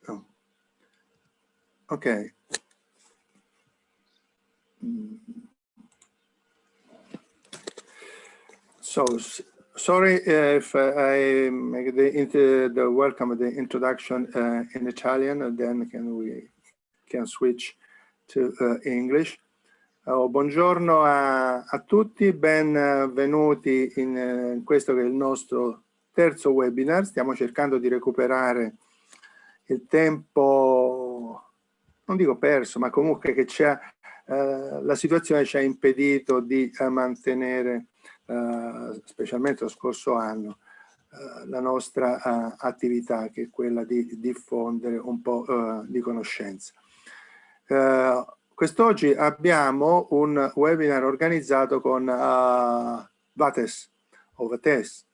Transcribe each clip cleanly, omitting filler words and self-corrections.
Oh. Okay. So sorry if I make the welcome, the introduction in Italian, and then we can switch to English. Buongiorno a tutti, benvenuti in questo che è il nostro terzo webinar. Stiamo cercando di recuperare il tempo, non dico perso, ma comunque che la situazione ci ha impedito di mantenere, specialmente lo scorso anno, la nostra attività, che è quella di diffondere un po' di conoscenza. Quest'oggi abbiamo un webinar organizzato con Vates, o Vates,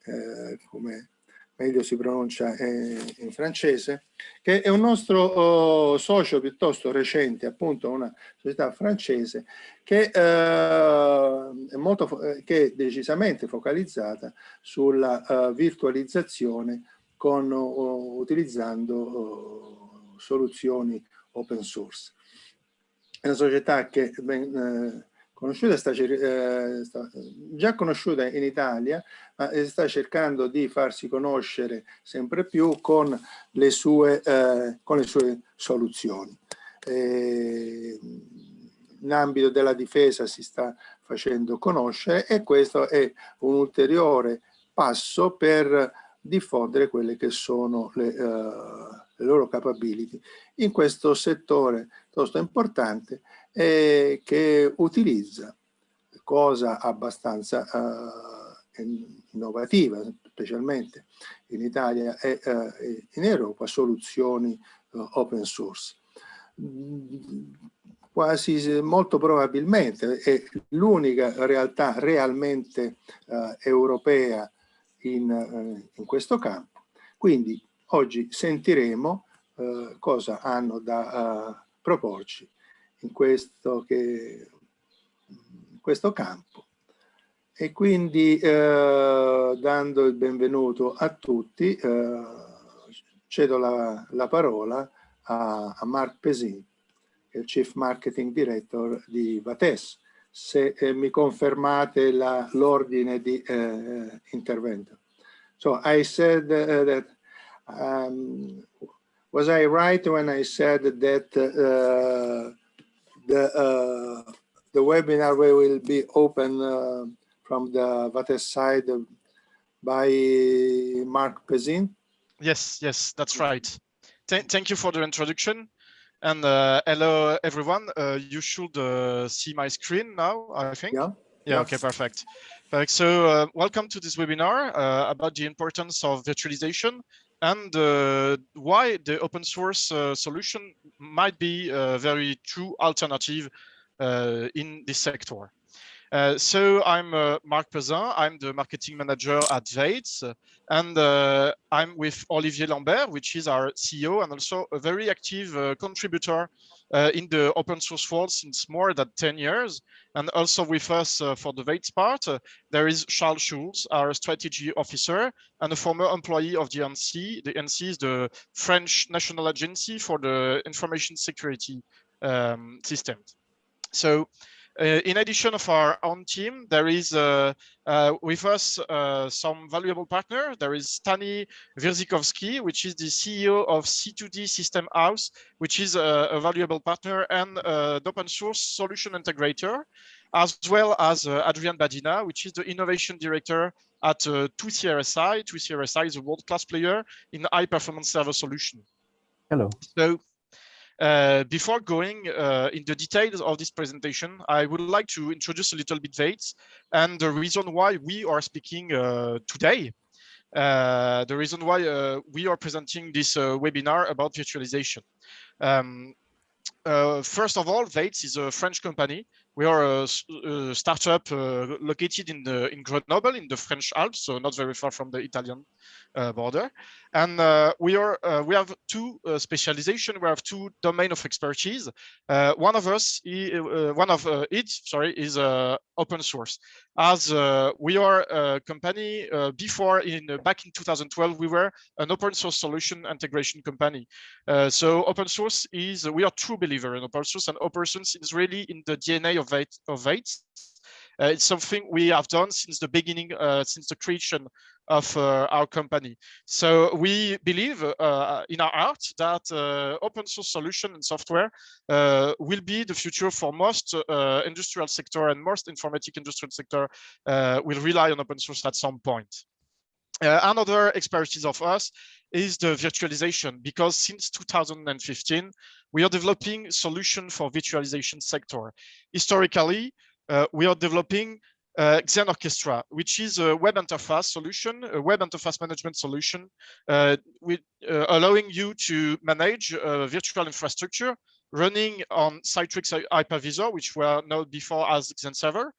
come meglio si pronuncia in francese, che è un nostro socio piuttosto recente, appunto una società francese che è decisamente focalizzata sulla virtualizzazione utilizzando soluzioni open source. È una società che è ben conosciuta, già conosciuta in Italia, ma sta cercando di farsi conoscere sempre più con le sue soluzioni. In ambito della difesa si sta facendo conoscere, e questo è un ulteriore passo per diffondere quelle che sono le loro capability in questo settore piuttosto importante, che utilizza, cosa abbastanza innovativa, specialmente in Italia e in Europa, soluzioni open source. Molto probabilmente è l'unica realtà realmente europea in questo campo. Quindi oggi sentiremo cosa hanno da proporci in questo campo, e quindi dando il benvenuto a tutti, cedo la parola a Marc Pesin, che è il Chief Marketing Director di Vates, se mi confermate l'ordine di intervento. So I said that was I right when I said that the webinar will be open from the Vates side by Marc Pesin? Yes, that's right. Thank you for the introduction. And hello, everyone. You should see my screen now, I think. Yeah. Okay, perfect. So welcome to this webinar about the importance of virtualization and why the open source solution might be a very true alternative in this sector. So I'm Marc Pesin. I'm the marketing manager at Vates, and I'm with Olivier Lambert, which is our CEO and also a very active contributor in the open source world since more than 10 years. And also with us for the Vates part, there is Charles Schulz, our strategy officer and a former employee of the ANSSI. The ANSSI is the French National Agency for the Information Security Systems. So in addition of our own team, there is with us some valuable partner. There is Stani Wirzikovsky, which is the CEO of C2D System House, which is a valuable partner and an open source solution integrator, as well as Adrian Badina, which is the innovation director at 2CRSI. 2CRSI is a world-class player in high-performance server solution. Hello. So before going in the details of this presentation, I would like to introduce a little bit Vates and the reason why we are speaking today. The reason why we are presenting this webinar about virtualization. First of all, Vates is a French company We are a startup located in Grenoble, in the French Alps, so not very far from the Italian border. And we have two specialization. We have two domain of expertise. One of it is open source. As we are a company before back in 2012, we were an open source solution integration company. So open source we are true believer in open source, and open source is really in the DNA of VATES. It's something we have done since the beginning, since the creation of our company. So we believe in our heart that open source solution and software will be the future for most industrial sector, and most informatic industrial sector will rely on open source at some point. Another expertise of us is the virtualization, because since 2015, we are developing solution for virtualization sector. Historically, we are developing Xen Orchestra, which is a web interface solution, a web interface management solution, allowing you to manage virtual infrastructure running on Citrix Hypervisor, which were known before as Xen Server,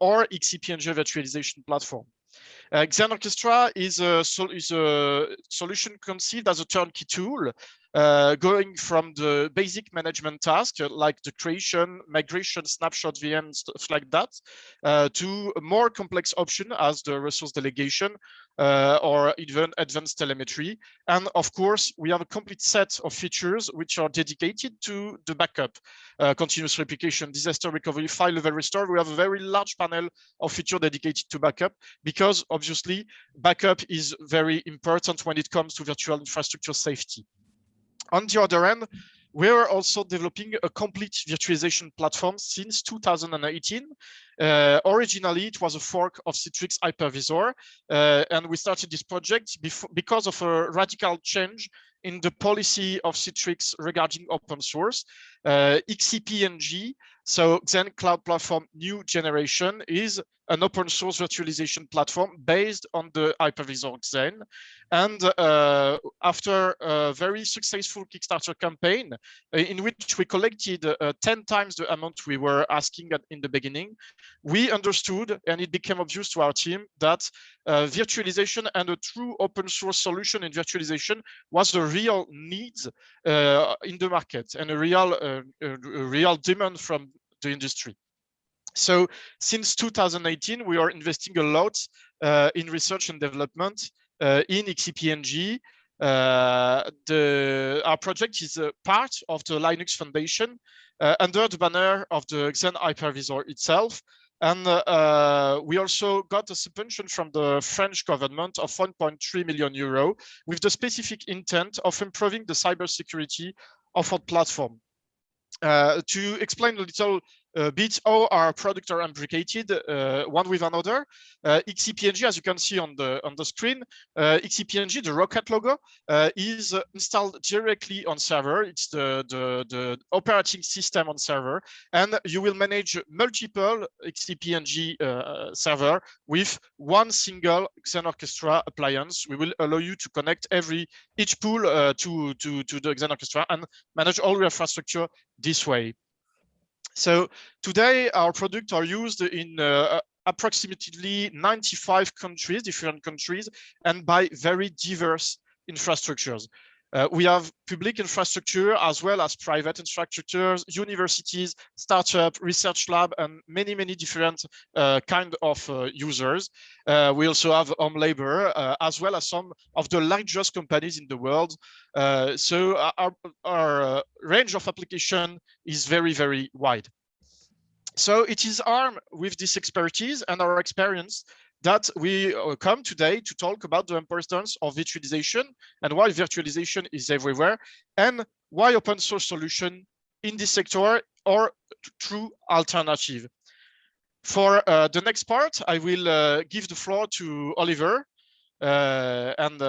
or XCP-ng virtualization platform. Xen Orchestra is a solution conceived as a turnkey tool, going from the basic management task, like the creation, migration, snapshot VM, stuff like that, to a more complex option as the resource delegation, or even advanced telemetry. And of course, we have a complete set of features which are dedicated to the backup, continuous replication, disaster recovery, file level restore. We have a very large panel of features dedicated to backup, because obviously backup is very important when it comes to virtual infrastructure safety. On the other hand, we're also developing a complete virtualization platform since 2018. Originally, it was a fork of Citrix Hypervisor, and we started this project because of a radical change in the policy of Citrix regarding open source. XCP-ng, so Xen Cloud Platform New Generation, is an open source virtualization platform based on the Hypervisor Xen. And after a very successful Kickstarter campaign, in which we collected 10 times the amount we were asking in the beginning, we understood, and it became obvious to our team, that virtualization and a true open source solution in virtualization was a real need in the market, and a real demand from the industry. So since 2018, we are investing a lot in research and development in XCP-ng. Our project is a part of the Linux Foundation under the banner of the Xen Hypervisor itself. And we also got a subvention from the French government of 1.3 million euro with the specific intent of improving the cybersecurity of our platform. To explain a little bit how our products are imbricated one with another, XCP-ng, as you can see on the screen, XCP-ng, the rocket logo, is installed directly on server. It's the operating system on server, and you will manage multiple XCP-ng server with one single Xen Orchestra appliance. We will allow you to connect each pool to the Xen Orchestra and manage all your infrastructure this way. So today our products are used in approximately 95 countries, different countries, and by very diverse infrastructures. We have public infrastructure as well as private infrastructures, universities, startup, research lab, and many, many different kind of users. We also have home labor, as well as some of the largest companies in the world. So our range of application is very, very wide. So it is armed with this expertise and our experience that we come today to talk about the importance of virtualization and why virtualization is everywhere, and why open source solution in this sector are true alternative. For the next part, I will give the floor to Oliver, and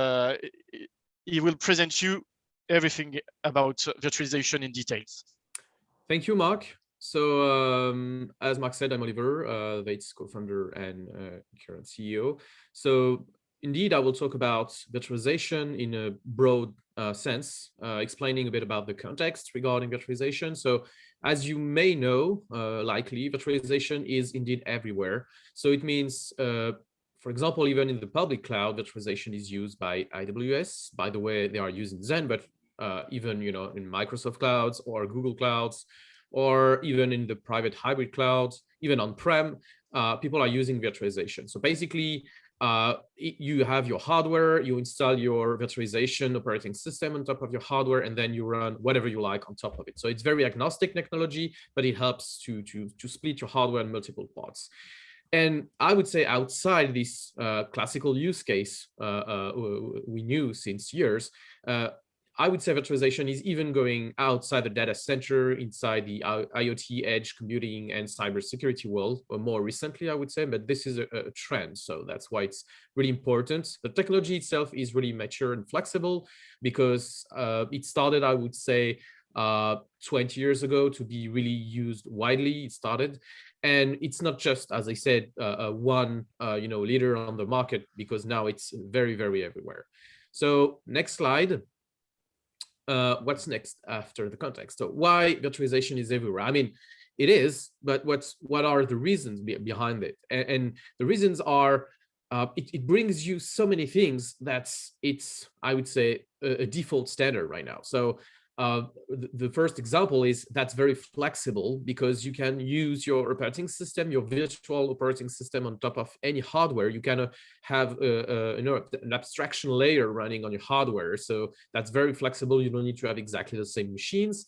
he will present you everything about virtualization in details. Thank you, Mark. So as Mark said, I'm Oliver, VATES co-founder and current CEO. So indeed, I will talk about virtualization in a broad sense, explaining a bit about the context regarding virtualization. So As you may know, likely, virtualization is indeed everywhere. So it means, for example, even in the public cloud, virtualization is used by AWS. By the way, they are using Zen, but even in Microsoft clouds or Google clouds, or even in the private hybrid clouds, even on-prem, people are using virtualization. So basically, you have your hardware, you install your virtualization operating system on top of your hardware, and then you run whatever you like on top of it. So it's very agnostic technology, but it helps to split your hardware in multiple parts. And I would say outside this classical use case we knew since years, I would say virtualization is even going outside the data center, inside the IoT, edge computing, and cybersecurity world, or more recently, I would say, but this is a trend. So that's why it's really important. The technology itself is really mature and flexible because it started, I would say, 20 years ago to be really used widely. It started. And it's not just, as I said, one leader on the market, because now it's very, very everywhere. So next slide. What's next after the context? So why virtualization is everywhere? I mean, it is, but what are the reasons behind it? And the reasons are, it brings you so many things that it's, I would say, a default standard right now. So the first example is that's very flexible because you can use your operating system, your virtual operating system on top of any hardware. You kind of have an abstraction layer running on your hardware. So that's very flexible. You don't need to have exactly the same machines.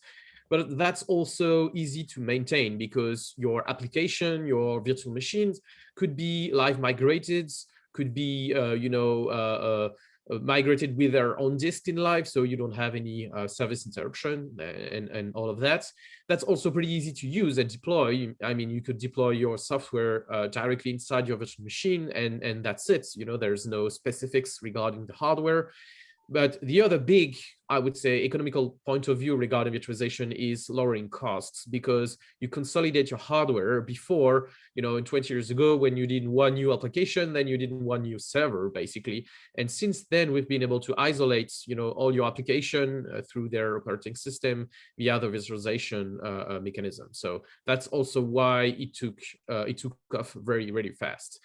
But that's also easy to maintain because your application, your virtual machines could be live migrated, could be migrated with their own disk in live, so you don't have any service interruption and all of that. That's also pretty easy to use and deploy. I mean, you could deploy your software directly inside your virtual machine, and that's it. There's no specifics regarding the hardware. But the other big, I would say, economical point of view regarding virtualization is lowering costs, because you consolidate your hardware. Before, 20 years ago, when you did one new application, then you did one new server, basically. And since then, we've been able to isolate, all your application through their operating system via the virtualization mechanism. So that's also why it took off very, very fast.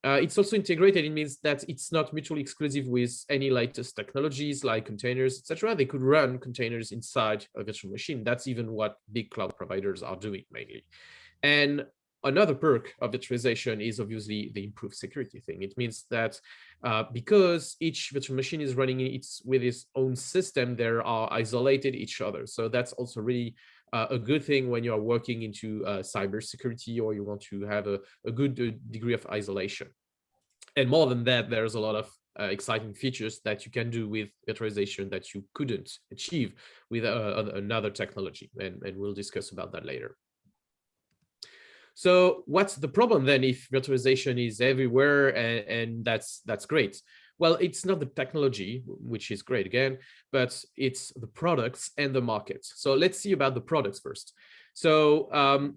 It's also integrated. It means that it's not mutually exclusive with any latest technologies like containers, etc. They could run containers inside a virtual machine. That's even what big cloud providers are doing mainly. And another perk of virtualization is obviously the improved security thing. It means that because each virtual machine is running with its own system, they are isolated each other. So that's also really a good thing when you are working into cybersecurity, or you want to have a good degree of isolation. And more than that, there's a lot of exciting features that you can do with virtualization that you couldn't achieve with another technology. And we'll discuss about that later. So what's the problem then if virtualization is everywhere and that's great? Well, it's not the technology, which is great again, but it's the products and the markets. So let's see about the products first. So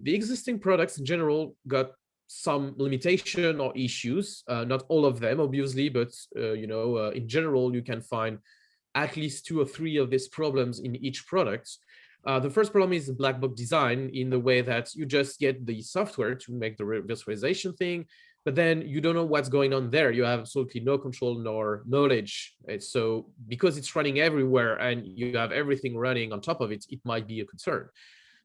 the existing products in general got some limitation or issues, not all of them, obviously, but in general, you can find at least 2 or 3 of these problems in each product. The first problem is the black box design, in the way that you just get the software to make the virtualization thing, but then you don't know what's going on there. You have absolutely no control nor knowledge. So because it's running everywhere and you have everything running on top of it, it might be a concern.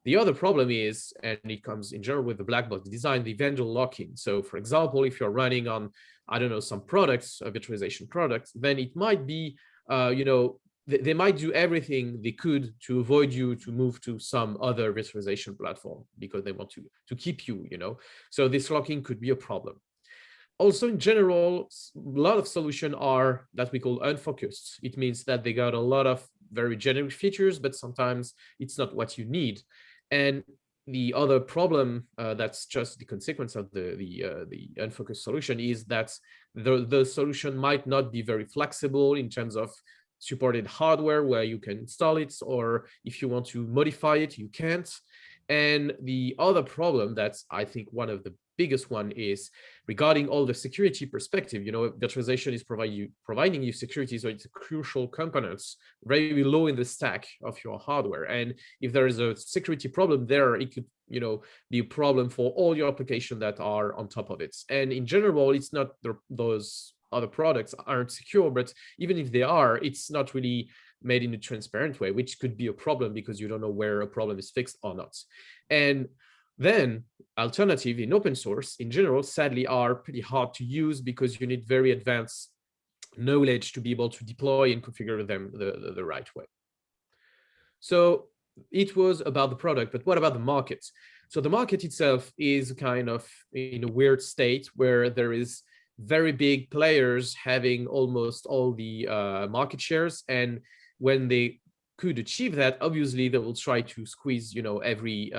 The other problem is, and it comes in general with the black box design, the vendor lock-in. So for example, if you're running on, I don't know, some products, virtualization products, then it might be, they might do everything they could to avoid you to move to some other virtualization platform because they want to keep you, So this locking could be a problem. Also, in general, a lot of solutions are that we call unfocused. It means that they got a lot of very generic features, but sometimes it's not what you need. And the other problem that's just the consequence of the unfocused solution is that the solution might not be very flexible in terms of supported hardware where you can install it, or if you want to modify it, you can't. And the other problem that's, I think, one of the biggest one is regarding all the security perspective. You know, virtualization is providing you security, so it's a crucial component, very low in the stack of your hardware. And if there is a security problem there, it could, you know, be a problem for all your applications that are on top of it. And in general, it's not those other products aren't secure, but even if they are, it's not really made in a transparent way, which could be a problem because you don't know where a problem is fixed or not. And then alternative in open source in general, sadly, are pretty hard to use because you need very advanced knowledge to be able to deploy and configure them the right way. So it was about the product, but what about the market? So the market itself is kind of in a weird state where there is very big players having almost all the market shares, and when they could achieve that, obviously they will try to squeeze, you know, every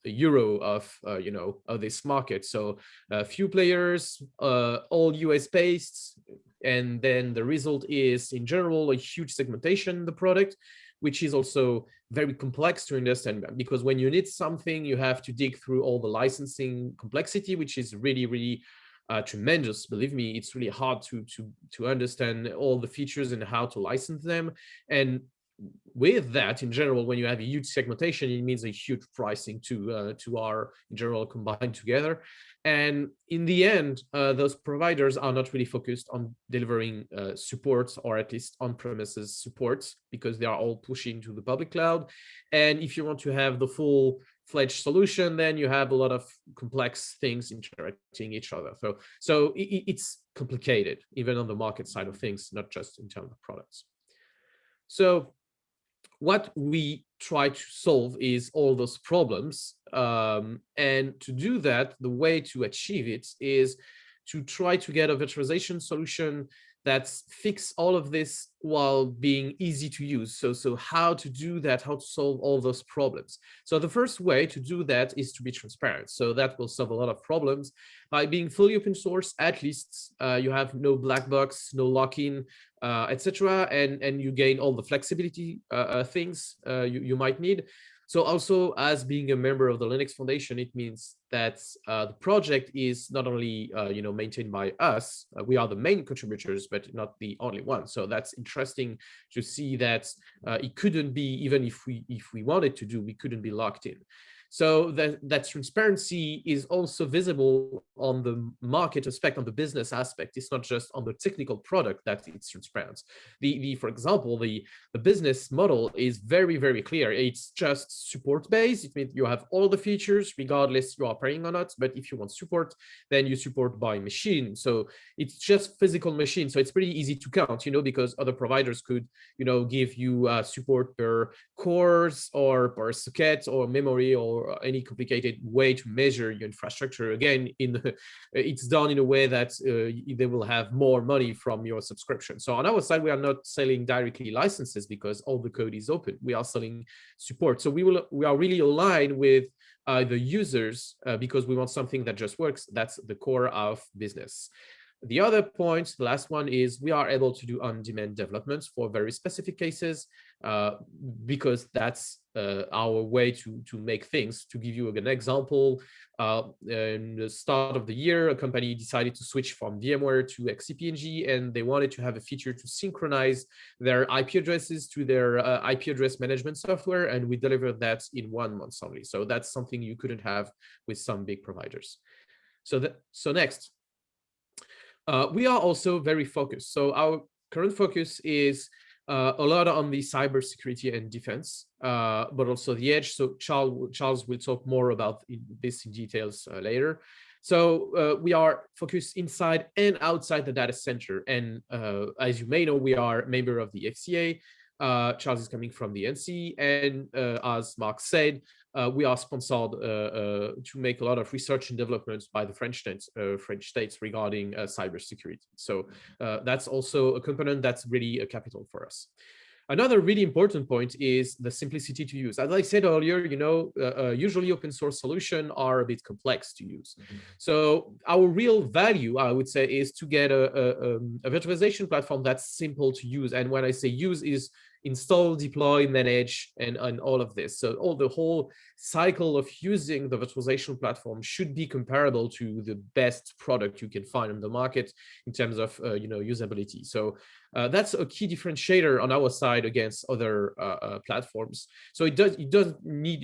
euro of you know, of this market. So a few players, all US based, and then the result is in general a huge segmentation in the product, which is also very complex to understand, because when you need something, you have to dig through all the licensing complexity, which is really tremendous. Believe me, it's really hard to understand all the features and how to license them. And with that, in general, when you have a huge segmentation, it means a huge pricing to our in general combined together. And in the end, those providers are not really focused on delivering support, or at least on-premises support, because they are all pushing to the public cloud. And if you want to have the full-fledged solution, then you have a lot of complex things interacting each other. So it's complicated, even on the market side of things, not just in terms of products. So what we try to solve is all those problems. And to do that, the way to achieve it is to try to get a virtualization solution that fix all of this while being easy to use. So how to do that, how to solve all those problems. So the first way to do that is to be transparent. So that will solve a lot of problems. By being fully open source, at least you have no black box, no lock-in, etc. And you gain all the flexibility things you might need. So also, as being a member of the Linux Foundation, it means that the project is not only you know, maintained by us. We are the main contributors, but not the only one. So that's interesting to see that it couldn't be, even if we wanted to do, we couldn't be locked in. So that transparency is also visible on the market aspect, on the business aspect. It's not just on the technical product that it's transparent. For example, the business model is very clear. It's just support based. It means you have all the features regardless you are paying or not. But if you want support, then you support by machine. So it's just physical machine. So it's pretty easy to count, you know, because other providers could, you know, give you support per cores or per socket or memory or any complicated way to measure your infrastructure. Again, it's done in a way that they will have more money from your subscription. So on our side, we are not selling directly licenses because all the code is open. We are selling support. So we are really aligned with the users because we want something that just works. That's the core of business. The other point, the last one, is we are able to do on-demand developments for very specific cases because that's our way to make things. To give you an example, in the start of the year, a company decided to switch from VMware to XCP-ng, and they wanted to have a feature to synchronize their IP addresses to their IP address management software, and we delivered that in 1 month only. So that's something you couldn't have with some big providers. So next. We are also very focused. So our current focus is a lot on the cybersecurity and defense, but also the edge. So Charles will talk more about this in details later. So we are focused inside and outside the data center. And as you may know, we are a member of the AFCEA. Charles is coming from the NC, and as Mark said, we are sponsored to make a lot of research and developments by the French states regarding cybersecurity. So that's also a component that's really a capital for us. Another really important point is the simplicity to use. As I said earlier, you know, usually open source solutions are a bit complex to use. So our real value, I would say, is to get a virtualization platform that's simple to use. And when I say use, is install, deploy, manage, and all of this. So the whole cycle of using the virtualization platform should be comparable to the best product you can find on the market in terms of usability. So that's a key differentiator on our side against other platforms. So it does need,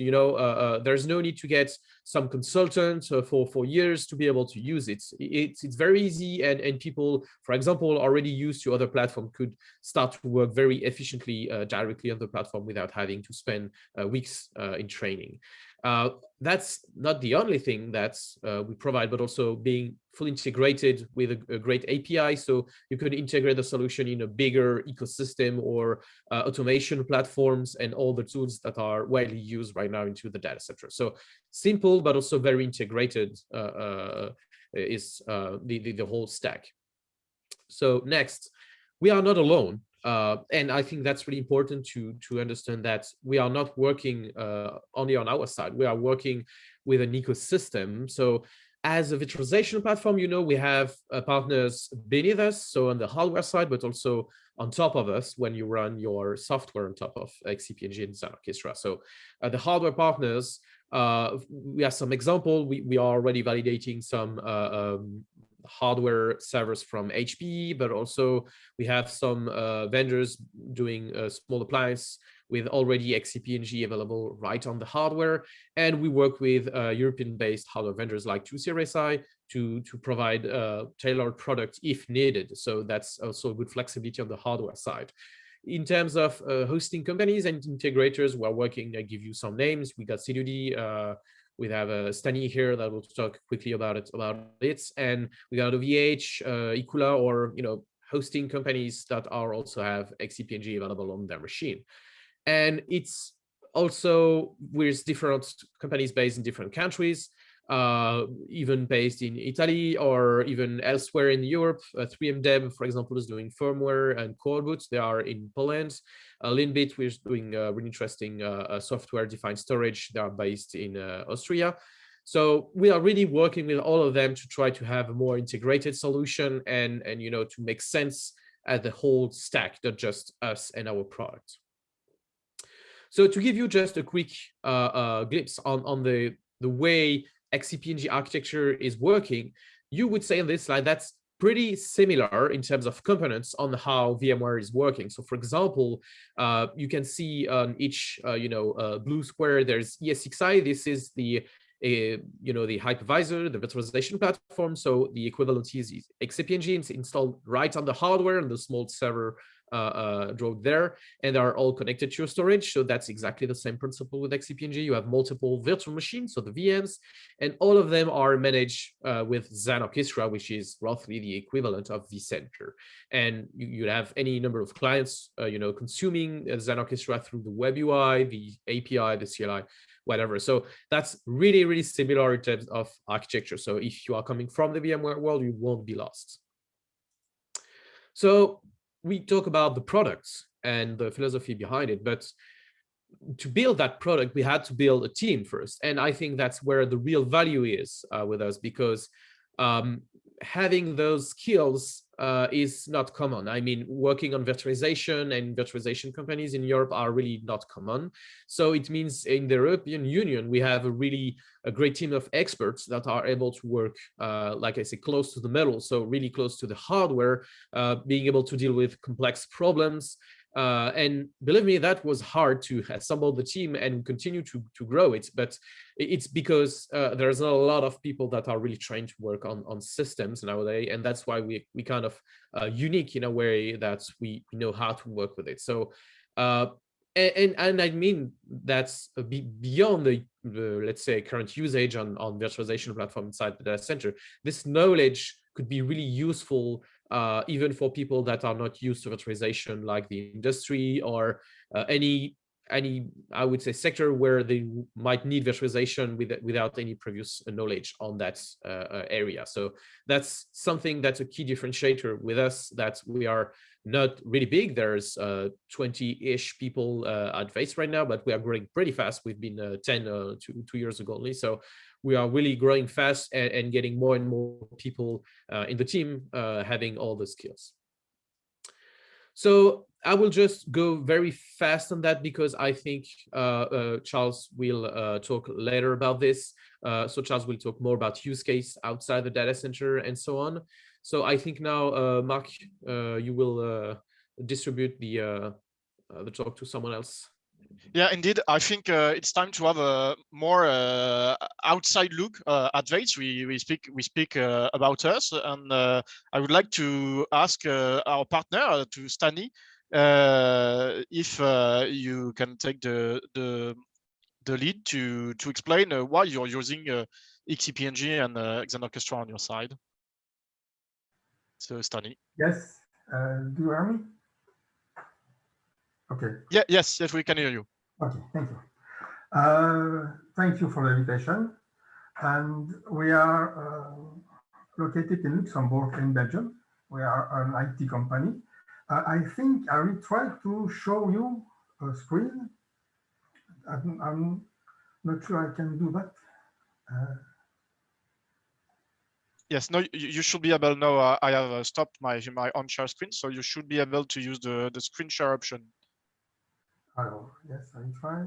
there's no need to get some consultant for years to be able to use it. It's very easy, and people, for example, already used to other platform could start to work very efficiently directly on the platform without having to spend weeks in training. That's not the only thing that we provide, but also being fully integrated with a great API. So you could integrate the solution in a bigger ecosystem or automation platforms and all the tools that are widely used right now into the data center. So simple, but also very integrated is the whole stack. So next, we are not alone. And I think that's really important to understand that we are not working only on our side. We are working with an ecosystem. So as a virtualization platform, we have partners beneath us, so on the hardware side, but also on top of us when you run your software on top of XCP-ng and Xen Orchestra. So the hardware partners, we have some example. We are already validating some hardware servers from HP, but also we have some vendors doing small appliance with already XCP-ng available right on the hardware. And we work with European-based hardware vendors like 2CRSI to provide tailored product if needed. So that's also good flexibility on the hardware side. In terms of hosting companies and integrators, we're working, I give you some names. We got CDD, we have Stani here that will talk quickly about it. And we got OVH, Ikula, or hosting companies that are also have XCP-ng available on their machine. And it's also with different companies based in different countries, even based in Italy or even elsewhere in Europe. 3MDeb, for example, is doing firmware, and Coreboot, they are in Poland. Linbit, which is doing really interesting software-defined storage. They are based in Austria. So we are really working with all of them to try to have a more integrated solution and to make sense at the whole stack, not just us and our product. So to give you just a quick glimpse on the way XCP-ng architecture is working, you would say on this slide that's pretty similar in terms of components on how VMware is working. So for example, you can see on each blue square there's ESXi. This is the hypervisor, the virtualization platform. So the equivalent is XCP-ng. It's installed right on the hardware and the small server drove there, and they are all connected to your storage. So that's exactly the same principle with XCP-ng. You have multiple virtual machines, so the VMs, and all of them are managed with Xen Orchestra, which is roughly the equivalent of vCenter. And you have any number of clients, consuming Xen Orchestra through the web UI, the API, the CLI, whatever. So that's really, really similar in terms of architecture. So if you are coming from the VMware world, you won't be lost. So we talk about the products and the philosophy behind it, but to build that product, we had to build a team first. And I think that's where the real value is with us, because having those skills is not common. I mean, working on virtualization and virtualization companies in Europe are really not common. So it means in the European Union, we have a great team of experts that are able to work, like I say, close to the metal, so really close to the hardware, being able to deal with complex problems. And believe me, that was hard to assemble the team and continue to grow it. But it's because there's a lot of people that are really trying to work on systems nowadays. And that's why we kind of unique in a way that we know how to work with it. So, and I mean, that's beyond the let's say, current usage on virtualization platform inside the data center. This knowledge could be really useful even for people that are not used to virtualization, like the industry or any I would say sector where they might need virtualization without any previous knowledge on that area. So that's something that's a key differentiator with us, that we are not really big. There's 20-ish people at VACE right now, but we are growing pretty fast. We've been 10 two years ago only. So we are really growing fast and getting more and more people in the team having all the skills. So I will just go very fast on that because I think Charles will talk later about this. So Charles will talk more about use case outside the data center and so on. So I think now, Mark, you will distribute the talk to someone else. Yeah, indeed. I think it's time to have a more outside look at Vates. We speak about us, and I would like to ask our partner, to Stani, if you can take the lead to explain why you're using XCP-ng and Xen Orchestra on your side. So Stani. Yes. Do you hear me? Okay. Yeah. Yes. We can hear you. Okay. Thank you. Thank you for the invitation. And we are located in Luxembourg, in Belgium. We are an IT company. I think I will try to show you a screen. I'm not sure I can do that. Yes, no, you should be able. No, I have stopped my on share screen, so you should be able to use the screen share option. Oh, yes, I try.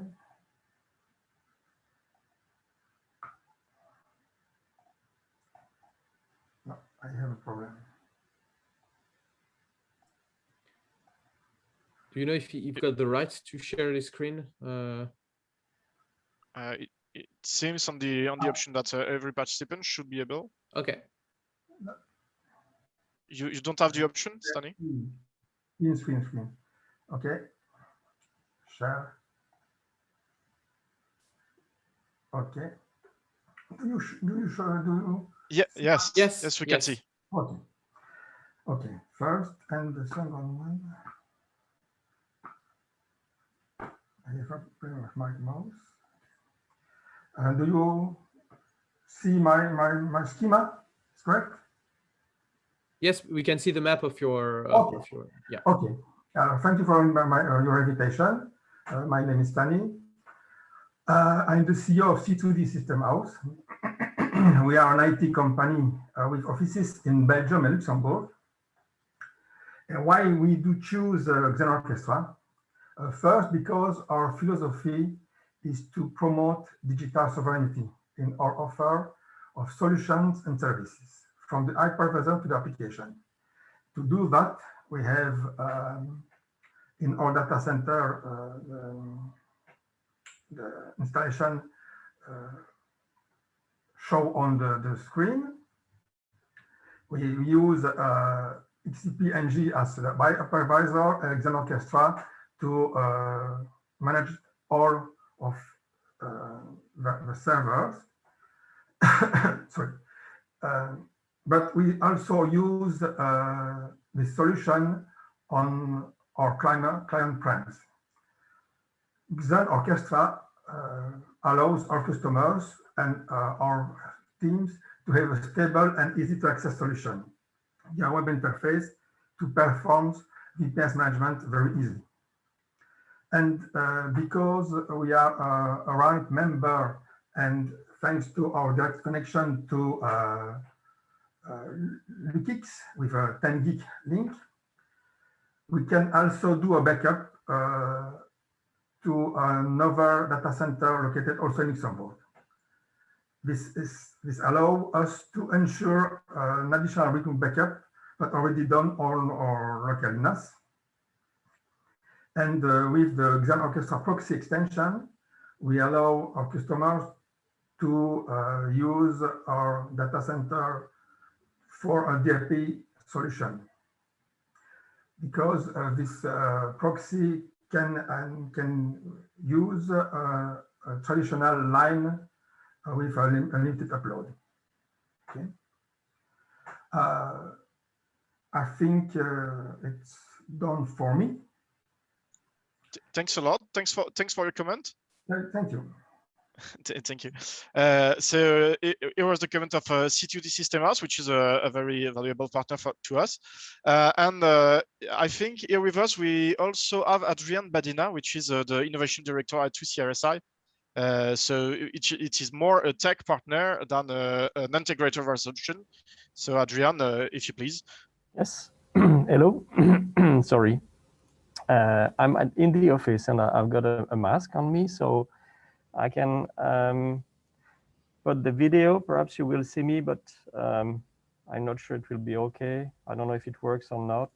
No, I have a problem. Do you know if you've got the right to share the screen? It seems on the option that every participant should be able. Okay. You don't have the option, Stani? In screen. Okay. Share. Okay. Do you show? Yeah. Yes. We can see. Okay. Okay. First and the second one. I have my mouse. Do you see my schema? Is correct? Yes, we can see the map of your. Okay. Yeah. Okay. Thank you for your invitation. My name is Stani. I'm the CEO of C2D System House. We are an IT company with offices in Belgium and Luxembourg. And why we do choose Xen Orchestra? First, because our philosophy is to promote digital sovereignty in our offer of solutions and services, from the hypervisor to the application. To do that, we have in our data center the installation show on the screen. We use XCP-ng as the hypervisor and Xen Orchestra to manage all of the servers. Sorry. But we also use the solution on our client premise. Xen Orchestra allows our customers and our teams to have a stable and easy to access solution via web interface to perform VPS management very easily. And because we are a right member, and thanks to our direct connection to LUKX with a 10 gig link, we can also do a backup to another data center located also in Luxembourg. This allows us to ensure an additional week of backup, but already done on our local NAS. And with the Xen Orchestra proxy extension, we allow our customers to use our data center for a DLP solution, because this proxy can use a traditional line with a limited upload. Okay. I think it's done for me. Thanks a lot. Thanks for your comment. Thank you. Thank you. So it was the comment of C2D System House, which is a very valuable partner to us. And I think here with us, we also have Adrian Badina, which is the Innovation Director at CRSI. So it is more a tech partner than an integrator of our solution. So Adrian, if you please. Yes. Hello. Sorry. I'm in the office and I've got a mask on me, so I can put the video. Perhaps you will see me, but I'm not sure it will be okay. I don't know if it works or not.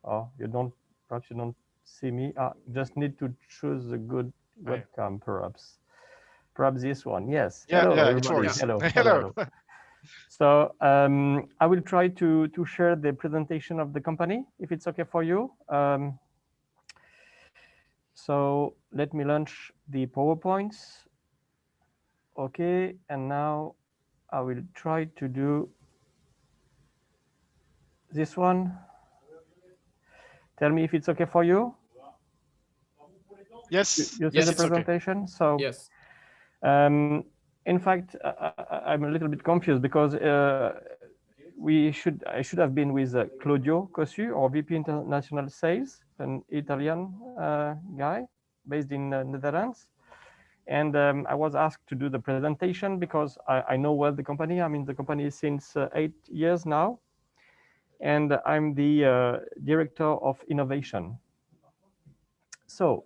Oh, you don't, perhaps you don't see me. Just need to choose a good webcam, perhaps. Perhaps this one, yes. Yeah, hello, yeah, everybody. it works. Hello, hello. So I will try to share the presentation of the company, if it's okay for you. So let me launch the PowerPoints. Okay, and now I will try to do this one. Tell me if it's okay for you. Yes. You see yes, the it's presentation? okay. So yes. In fact, I'm a little bit confused because I should have been with Claudio Cossu, our VP International Sales, an Italian guy based in Netherlands. And I was asked to do the presentation because I know well the company. I'm in the company since 8 years now. And I'm the director of innovation. So,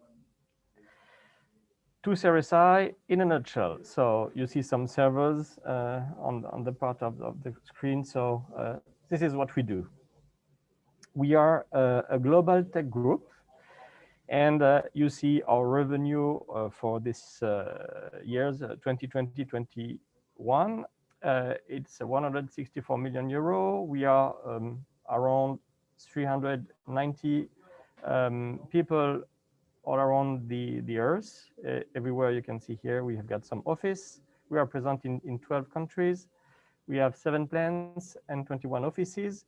to CRSI in a nutshell. So you see some servers on the part of the screen. So this is what we do. We are a global tech group. And you see our revenue for this years, 2020-21. It's 164 million euro. We are around 390 people all around the earth. Everywhere you can see here, we have got some office. We are present in 12 countries. We have 7 plants and 21 offices.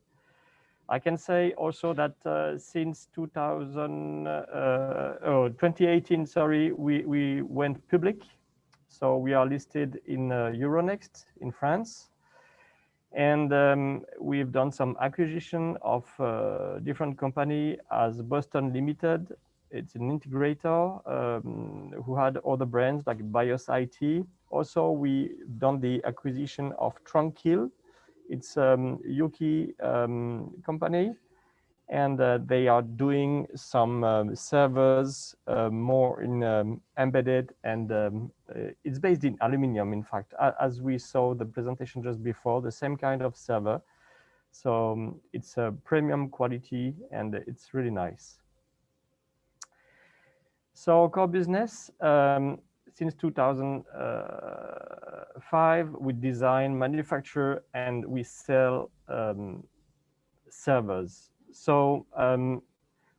I can say also that since 2018, sorry, we went public. So we are listed in Euronext in France. And we've done some acquisition of different company as Boston Limited. It's an integrator who had other brands like BIOS IT. Also, we done the acquisition of Tranquil. It's a UK company, and they are doing some servers more in embedded, and it's based in aluminum, in fact, as we saw the presentation just before, the same kind of server. So it's a premium quality, and it's really nice. So core business, since 2005, we design, manufacture, and we sell servers. So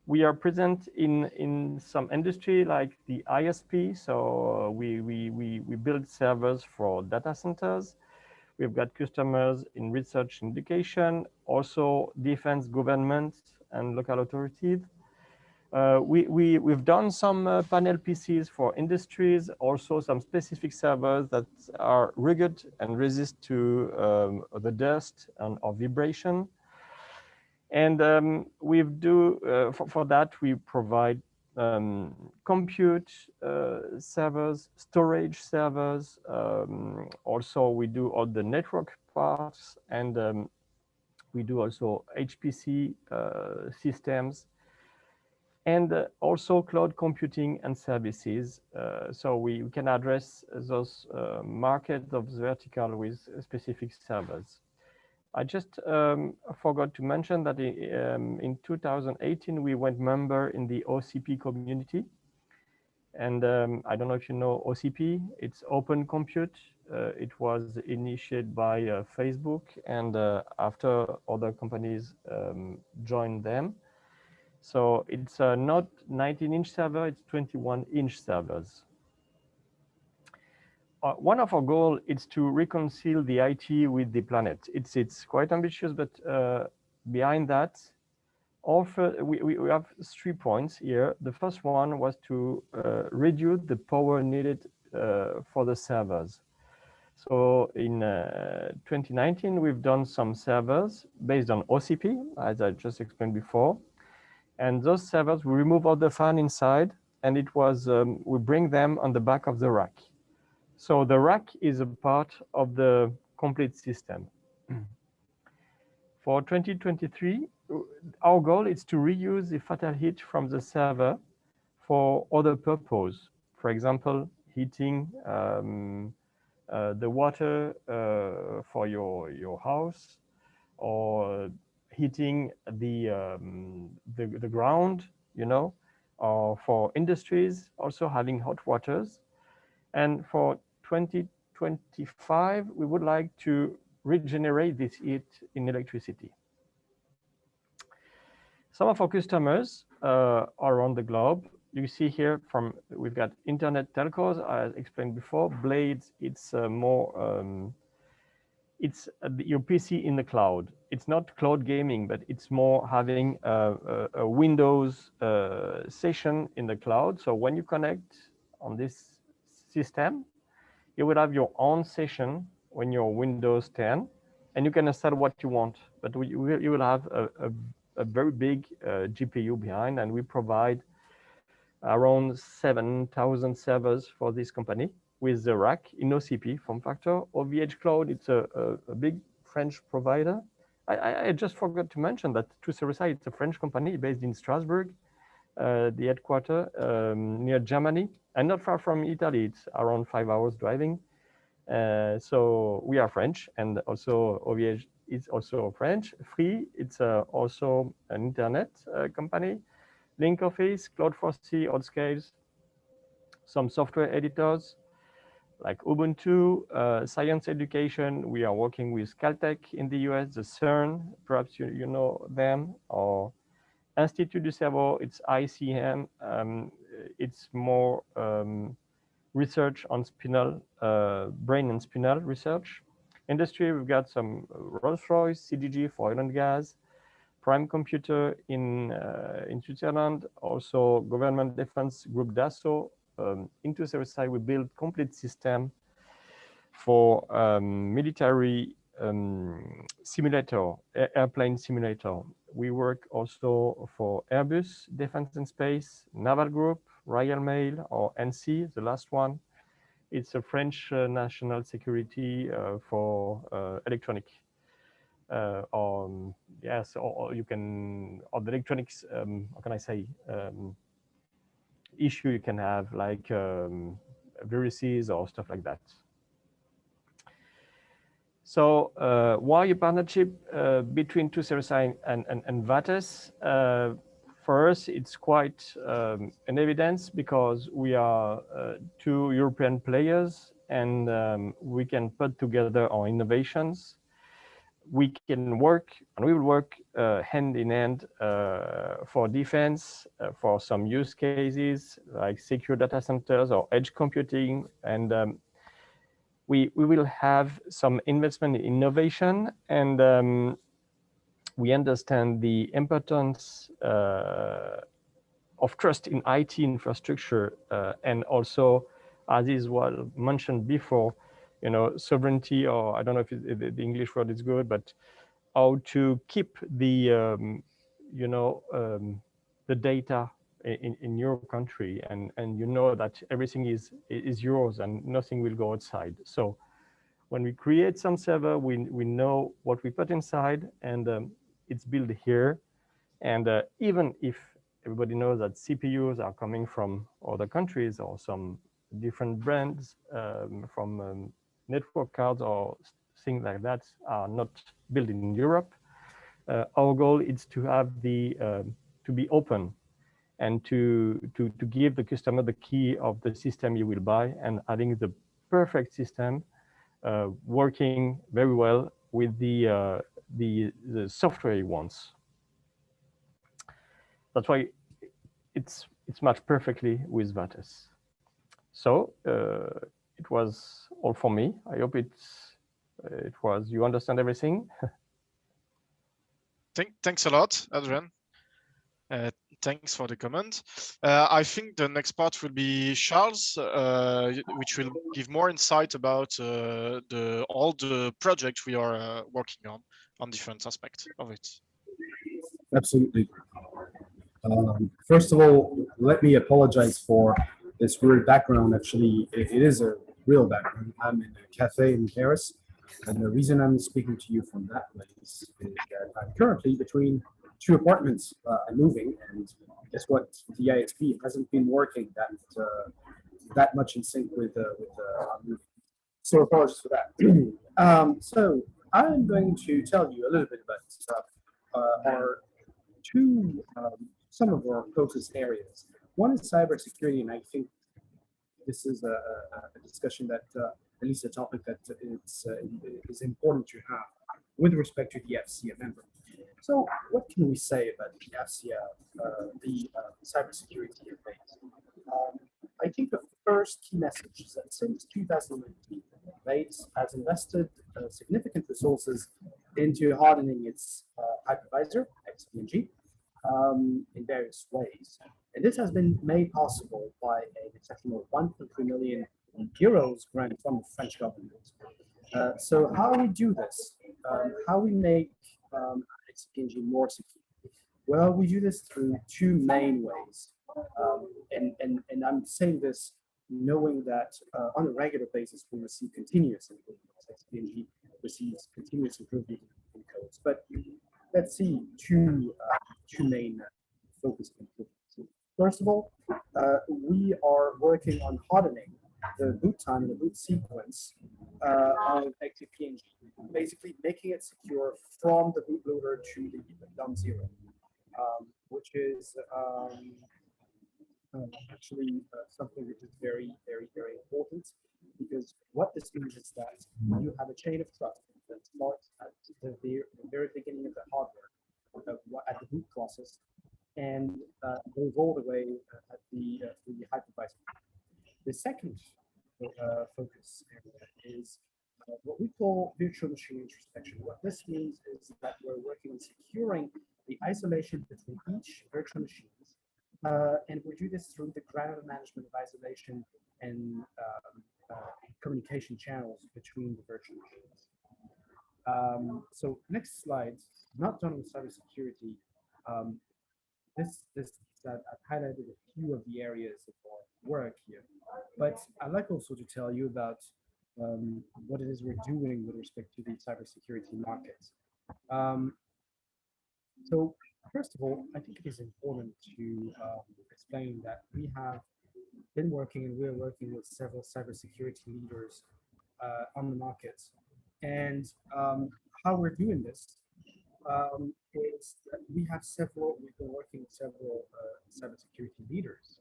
we are present in some industry like the ISP. So we build servers for data centers. We've got customers in research and education, also defense, government, and local authorities. We've done some panel PCs for industries, also some specific servers that are rugged and resist to the dust or vibration. And for that, we provide compute servers, storage servers. Also, we do all the network parts, and we do also HPC systems, and also cloud computing and services. So we can address those markets of vertical with specific servers. I just forgot to mention that in 2018, we went member in the OCP community. And I don't know if you know OCP, it's Open Compute. It was initiated by Facebook, and after other companies joined them. So it's not 19-inch server, it's 21-inch servers. One of our goals is to reconcile the IT with the planet. It's quite ambitious, but behind that, we have 3 points here. The first one was to reduce the power needed for the servers. So in 2019, we've done some servers based on OCP, as I just explained before. And those servers, we remove all the fan inside, and it was we bring them on the back of the rack. So the rack is a part of the complete system. For 2023, our goal is to reuse the fatal heat from the server for other purpose. For example, heating the water for your house, or heating the ground, you know, or for industries also having hot waters. And for 2025, we would like to regenerate this heat in electricity. Some of our customers are around the globe. You see here we've got internet telcos, as explained before. Blades, it's it's your PC in the cloud. It's not cloud gaming, but it's more having a Windows session in the cloud. So when you connect on this system, you will have your own session when you're Windows 10, and you can install what you want. But you will have a very big GPU behind, and we provide around 7,000 servers for this company with the rack in OCP form factor. OVH Cloud, it's a big French provider. I just forgot to mention that TwoService, it's a French company based in Strasbourg, the headquarters near Germany, and not far from Italy. It's around 5 hours driving. So we are French, and also OVH is also French. Free, it's also an internet company. Link Office, Cloud4C, Outscales, some software editors like Ubuntu, science education. We are working with Caltech in the US, the CERN, perhaps you know them, or Institut du Cerveau, it's ICM. It's more research on spinal, brain and spinal research. Industry, we've got some Rolls-Royce, CGG for oil and gas, Prime Computer in Switzerland, also government defense group Dassault. Into TwoService, we build complete system for military simulator, airplane simulator. We work also for Airbus, Defense and Space, Naval Group, Royal Mail, or NC, the last one. It's a French national security for electronic. Yes, or you can, or the electronics, how can I say, issue you can have, like viruses or stuff like that. So why a partnership between TwoService and Vates? For us, it's quite an evidence because we are two European players, and we can put together our innovations. We can work, and we will work hand in hand for defense, for some use cases like secure data centers or edge computing, and we will have some investment in innovation, and we understand the importance of trust in IT infrastructure, and also, as is well mentioned before, you know, sovereignty, or I don't know if the English word is good, but how to keep the, you know, the data in your country, and you know that everything is yours and nothing will go outside. So when we create some server, we know what we put inside, and it's built here. And even if everybody knows that CPUs are coming from other countries or some different brands from network cards or things like that are not built in Europe, our goal is to have the to be open and to give the customer the key of the system you will buy, and having the perfect system working very well with the software he wants. That's why it's matched perfectly with Vates. So it was all for me. I hope it was, you understand everything. Thanks a lot, Adrian. Thanks for the comment. I think the next part will be Charles, which will give more insight about all the projects we are working on different aspects of it. Absolutely. First of all, let me apologize for this weird background. Actually, it is a real background. I'm in a cafe in Paris, and the reason I'm speaking to you from that place is that I'm currently between two apartments moving, and guess what? The ISP hasn't been working that much in sync with moving. So apologies for that. So I'm going to tell you a little bit about some of our focus areas. One is cybersecurity, and I think this is a discussion that, at least a topic that is important to have with respect to the AFCEA member. So what can we say about the AFCEA, the cybersecurity phase? I think the first key message is that since 2019, RAIDS has invested significant resources into hardening its hypervisor, XCP-ng, in various ways. And this has been made possible by an exceptional 1.3 million euros grant from the French government. So how we do this, how we make XCP-ng more secure? Well, we do this through two main ways. And I'm saying this knowing that on a regular basis, we receive continuous improvements. XCP-ng receives continuous improvement in codes. But let's see two main focus improvements. First of all, we are working on hardening the boot time and the boot sequence of XCP-ng, basically making it secure from the bootloader to the dump zero, which is actually something which is very, very, very important, because what this means is that you have a chain of trust that starts at the very beginning of the hardware, at the boot process, and goes all the way at the hypervisor. The second focus area is what we call virtual machine introspection. What this means is that we're working on securing the isolation between each virtual machines, and we do this through the granular management of isolation and communication channels between the virtual machines. So next slide, not done with cybersecurity. I've highlighted a few of the areas of our work here, but I'd like also to tell you about what it is we're doing with respect to the cybersecurity market. So first of all, I think it is important to explain that we have been working and we're working with several cybersecurity leaders on the market. And how we're doing this is that we've been working with several cybersecurity leaders.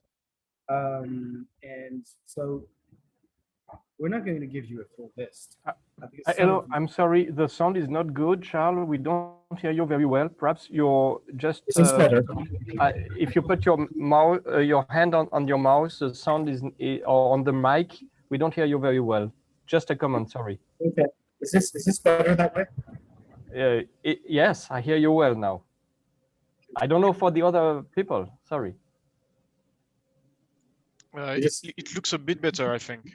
And so we're not going to give you a full list. Hello, I'm sorry, the sound is not good, Charles. We don't hear you very well. Perhaps you're just if you put your mouse, your hand on your mouse, the sound is or on the mic. We don't hear you very well. Just a comment. Sorry. Okay. Is this better that way? Yes, I hear you well now. I don't know for the other people. Sorry. It looks a bit better, I think.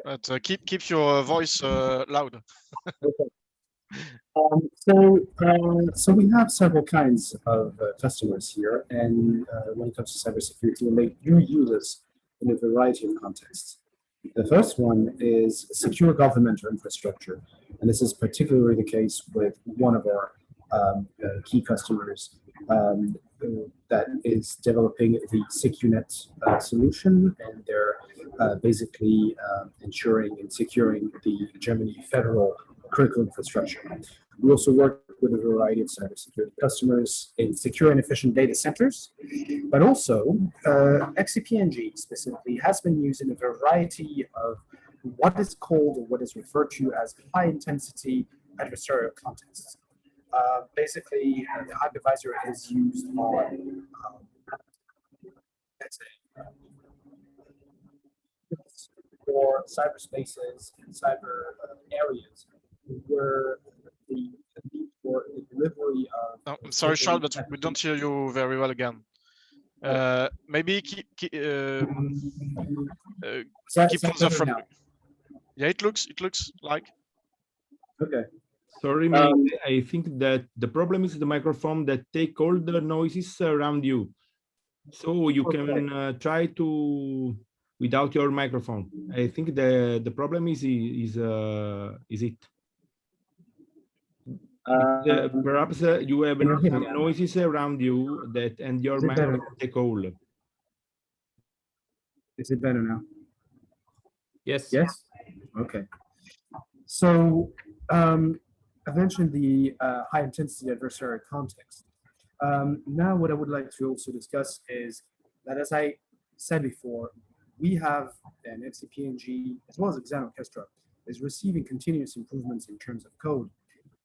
But keep your voice loud. Okay. So we have several kinds of customers here, and when it comes to cybersecurity, and they do use us in a variety of contexts. The first one is secure governmental infrastructure, and this is particularly the case with one of our key customers that is developing the SecuNet solution, and they're basically ensuring and securing the Germany federal critical infrastructure. We also work with a variety of cybersecurity customers in secure and efficient data centers, but also XCP-ng specifically has been used in a variety of what is called or what is referred to as high-intensity adversarial contexts. Basically, the hypervisor is used on, let's say, for cyberspaces and cyber areas where the need for the delivery of... I'm sorry, Charles, but we don't hear you very well again. Maybe keep closer from... Yeah, it looks like... Okay. Sorry, I think that the problem is the microphone that take all the noises around you. So you can try to without your microphone. I think the problem is it. Perhaps you have some noises around you that and your microphone take hold. Is it better now? Yes. Yes. Okay. So I mentioned the high intensity adversarial context. Now what I would like to also discuss is that, as I said before, we have an XCP-ng as well as Xen Orchestra is receiving continuous improvements in terms of code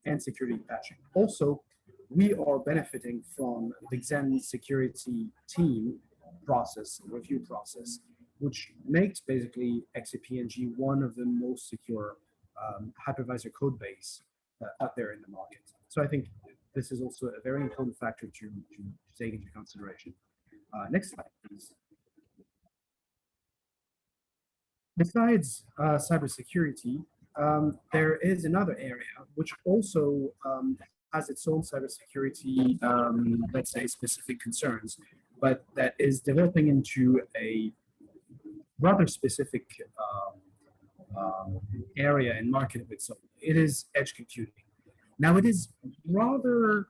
and security patching. Also, we are benefiting from the Xen security team process, review process, which makes basically XCP-ng one of the most secure hypervisor code base out there in the market. So I think this is also a very important factor to take into consideration. Next slide, please. Besides cybersecurity, there is another area which also has its own cybersecurity, let's say, specific concerns, but that is developing into a rather specific area and market of its own. It is edge computing. Now, it is rather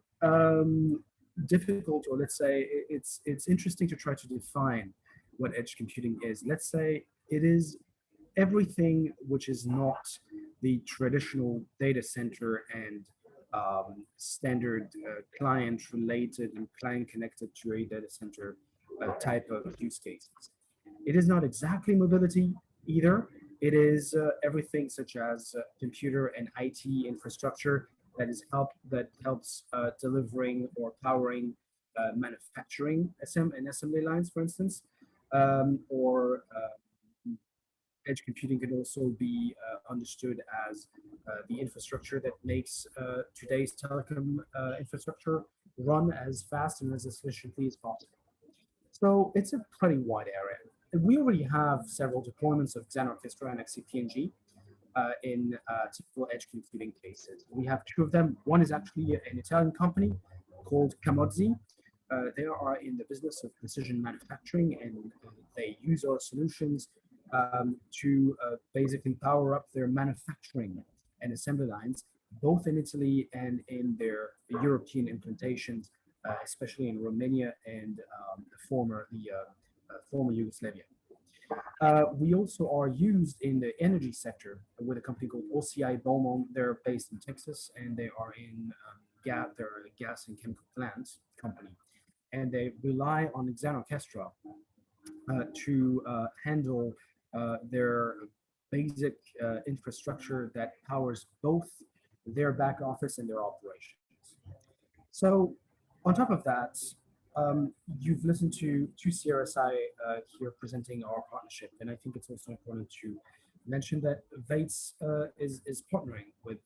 difficult, or let's say it's interesting to try to define what edge computing is. Let's say it is everything which is not the traditional data center and standard client-related and client-connected to a data center type of use cases. It is not exactly mobility either. It is everything such as computer and IT infrastructure that helps delivering or powering manufacturing and assembly lines, for instance, or edge computing can also be understood as the infrastructure that makes today's telecom infrastructure run as fast and as efficiently as possible. So it's a pretty wide area. And we already have several deployments of Xen Orchestra and XCP-ng in typical edge computing cases. We have two of them. One is actually an Italian company called Camozzi. They are in the business of precision manufacturing, and they use our solutions to basically power up their manufacturing and assembly lines, both in Italy and in their European implementations, especially in Romania and former Yugoslavia. We also are used in the energy sector with a company called OCI Beaumont. They're based in Texas, and they are in they're a gas and chemical plants company, and they rely on Xen Orchestra to handle their basic infrastructure that powers both their back office and their operations. So on top of that, you've listened to CRSI here presenting our partnership, and I think it's also important to mention that VATES is partnering with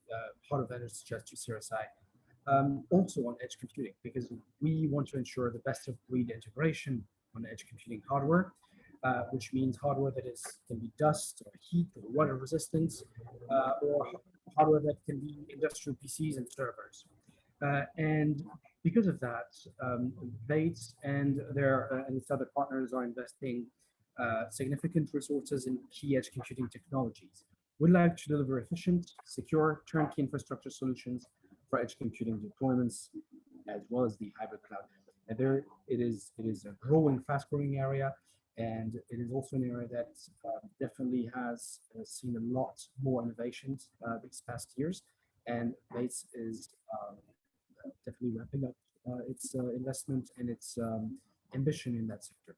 part of vendors such as CRSI also on edge computing, because we want to ensure the best of breed integration on edge computing hardware, which means hardware that can be dust or heat or water resistant, or hardware that can be industrial PCs and servers. And because of that, VATES and its other partners are investing significant resources in key edge computing technologies. We'd like to deliver efficient, secure, turnkey infrastructure solutions for edge computing deployments, as well as the hybrid cloud. And it is a growing, fast-growing area, and it is also an area that definitely has seen a lot more innovations these past years. And VATES is definitely ramping up its investment and its ambition in that sector.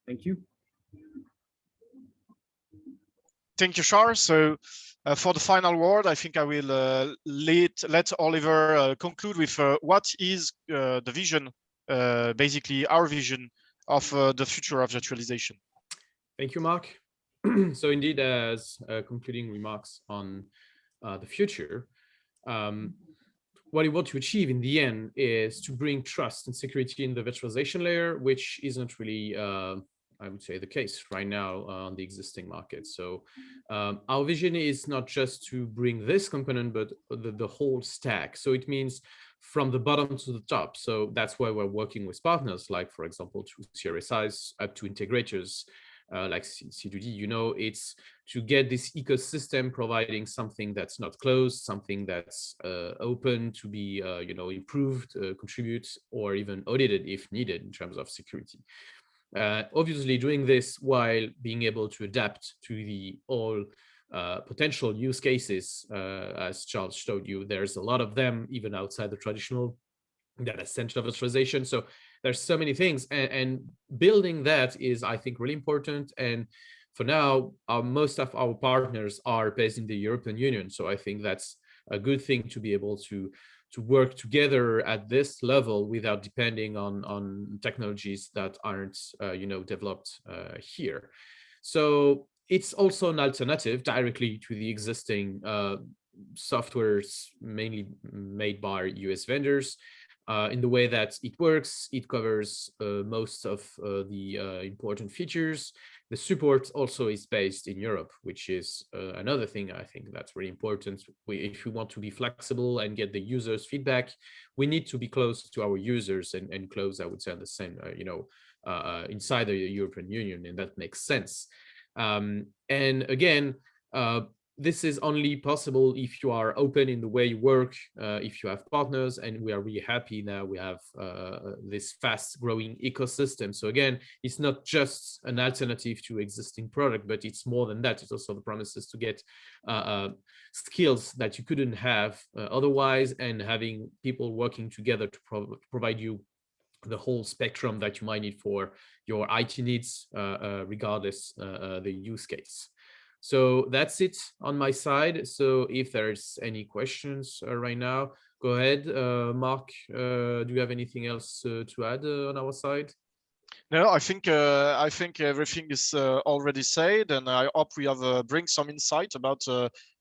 Thank you. Thank you, Charles. So for the final word, I think I will let Oliver conclude with what is the vision, basically our vision of the future of virtualization. Thank you, Mark. So indeed, as concluding remarks on the future, what we want to achieve in the end is to bring trust and security in the virtualization layer, which isn't really I would say the case right now on the existing market. So our vision is not just to bring this component, but the whole stack. So it means from the bottom to the top. So that's why we're working with partners like, for example, to CRSIs up to integrators like C2D, you know, it's to get this ecosystem providing something that's not closed, something that's open to be, you know, improved, contribute, or even audited if needed in terms of security. Obviously doing this while being able to adapt to the all potential use cases, as Charles showed you. There's a lot of them, even outside the traditional data center virtualization. So there's so many things, and building that is, I think, really important. And for now, most of our partners are based in the European Union. So I think that's a good thing to be able to work together at this level without depending on technologies that aren't, you know, developed here. So it's also an alternative directly to the existing softwares mainly made by US vendors. In the way that it works, it covers most of the important features. The support also is based in Europe, which is another thing I think that's really important. If we want to be flexible and get the users' feedback, we need to be close to our users and close, I would say, on the same, you know, inside the European Union, and that makes sense. And again, this is only possible if you are open in the way you work, if you have partners, and we are really happy now we have this fast growing ecosystem. So again, it's not just an alternative to existing product, but it's more than that. It's also the promises to get skills that you couldn't have otherwise, and having people working together to provide you the whole spectrum that you might need for your IT needs, regardless the use case. So that's it on my side. So if there's any questions right now, go ahead. Mark, do you have anything else to add on our side? No, I think everything is already said, and I hope we have bring some insight about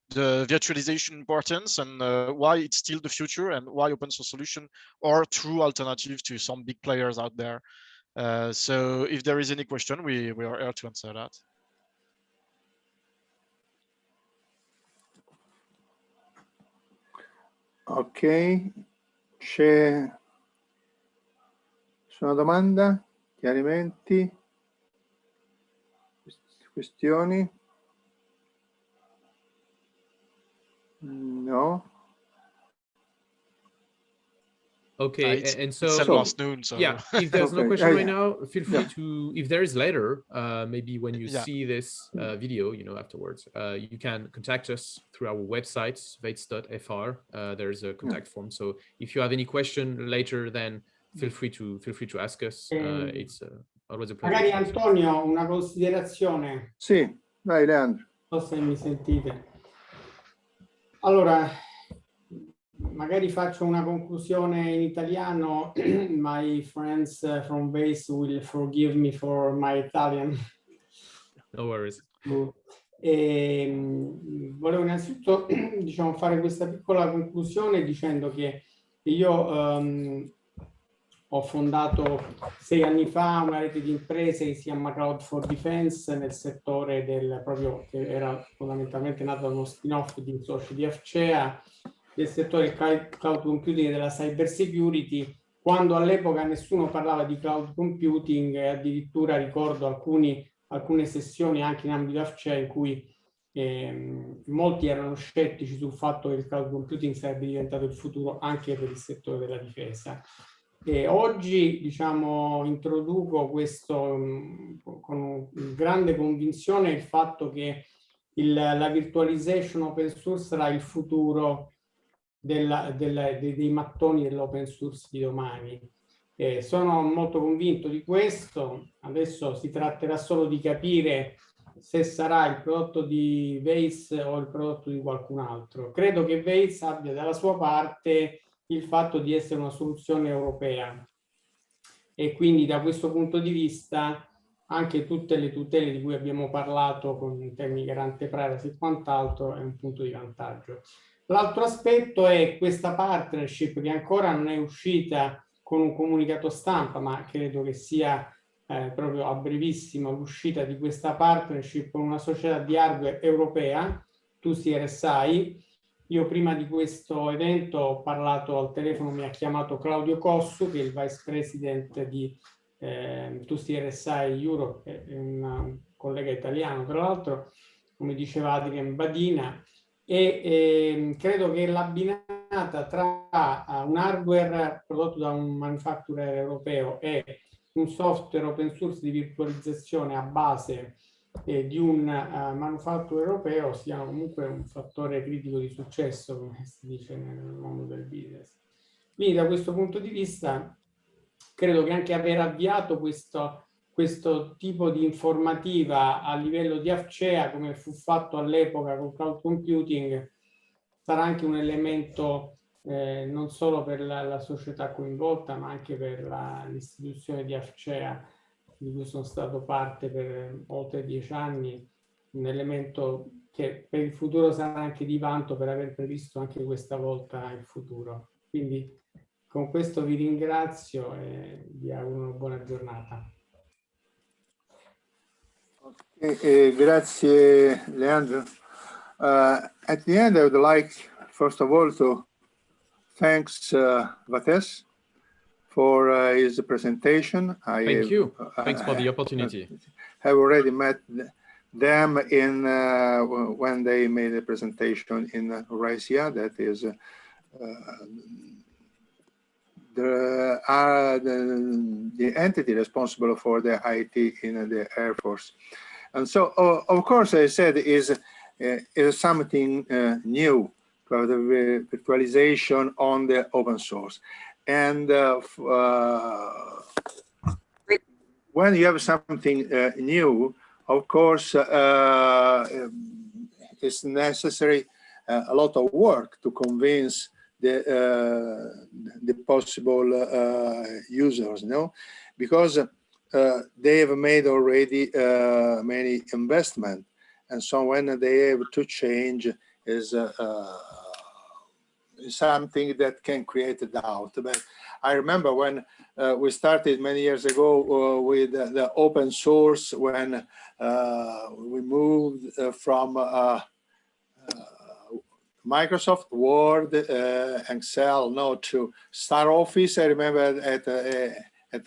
the virtualization importance and why it's still the future, and why open source solution are true alternative to some big players out there. So if there is any question, we are here to answer that. Ok, c'è una domanda, chiarimenti, questioni? No. Okay, and so last noon, so yeah, if there's no question right now, feel free to, if there is later, maybe when you see this video, you know, afterwards, you can contact us through our website, vates.fr. There's a contact form. So if you have any question later, then feel free to ask us. It's always a pleasure. Magari Antonio, una considerazione. Sì, vai Leandro. Non so se mi sentite. Allora, magari faccio una conclusione in italiano. My friends from base will forgive me for my Italian. No worries. Volevo innanzitutto, diciamo, fare questa piccola conclusione dicendo che io ho fondato 6 anni fa una rete di imprese che si chiama Cloud for Defense nel settore del proprio, che era fondamentalmente nato da uno spin-off di un socio di AFCEA, del settore del cloud computing e della cyber security, quando all'epoca nessuno parlava di cloud computing, e addirittura ricordo alcune sessioni anche in ambito AFCEA in cui molti erano scettici sul fatto che il cloud computing sarebbe diventato il futuro anche per il settore della difesa. E oggi, diciamo, introduco questo con grande convinzione il fatto che la virtualization open source sarà il futuro dei mattoni dell'open source di domani. Sono molto convinto di questo. Adesso si tratterà solo di capire se sarà il prodotto di Vates o il prodotto di qualcun altro. Credo che Vates abbia dalla sua parte il fatto di essere una soluzione europea, e quindi da questo punto di vista anche tutte le tutele di cui abbiamo parlato con termini garante privacy e quant'altro è un punto di vantaggio. L'altro aspetto è questa partnership che ancora non è uscita con un comunicato stampa, ma credo che sia proprio a brevissimo l'uscita di questa partnership con una società di hardware europea, RSI. Io prima di questo evento ho parlato al telefono, mi ha chiamato Claudio Cossu, che è il vice president di Tutti RSI Europe, che è un collega italiano tra l'altro, come diceva Adrian Badina, e credo che l'abbinata tra un hardware prodotto da un manufacturer europeo e un software open source di virtualizzazione a base di un manifatture europeo siano comunque un fattore critico di successo, come si dice nel mondo del business. Quindi da questo punto di vista credo che anche aver avviato questo tipo di informativa a livello di AFCEA, come fu fatto all'epoca con cloud computing, sarà anche un elemento non solo per la società coinvolta, ma anche per l'istituzione di AFCEA, di cui sono stato parte per oltre 10 anni, un elemento che per il futuro sarà anche di vanto per aver previsto anche questa volta il futuro. Quindi con questo vi ringrazio e vi auguro una buona giornata. Grazie Leandro. At the end, I would like, first of all, to thanks Vates for his presentation. Thank you. Thanks for the opportunity. I have already met them in when they made a presentation in AFCEA. That is the entity responsible for the IT in the Air Force. And so, of course, I said is something new for the virtualization on the open source. And when you have something new, of course, it's necessary a lot of work to convince the possible users, no? Because they have made already many investment, and so when they have to change is something that can create a doubt. But I remember when we started many years ago with the open source, when we moved from Microsoft Word, Excel, no, to Star Office. I remember at the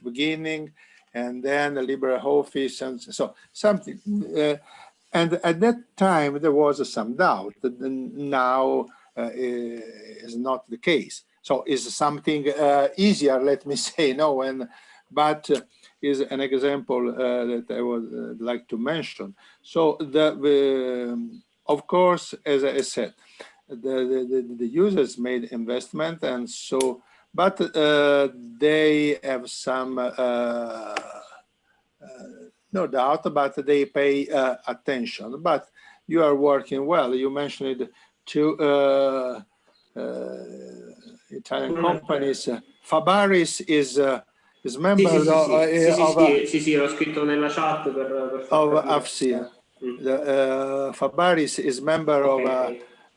beginning, and then the LibreOffice, and so something. And at that time there was some doubt. Now is not the case. So is something easier, let me say, no, but is an example that I would like to mention. So of course, as I said, the users made investment, and so, but they have some no doubt, but they pay attention. But you are working well. You mentioned two Italian companies. Fabaris is member of l'ho scritto nella chat per of AFCEA. Fabaris is member of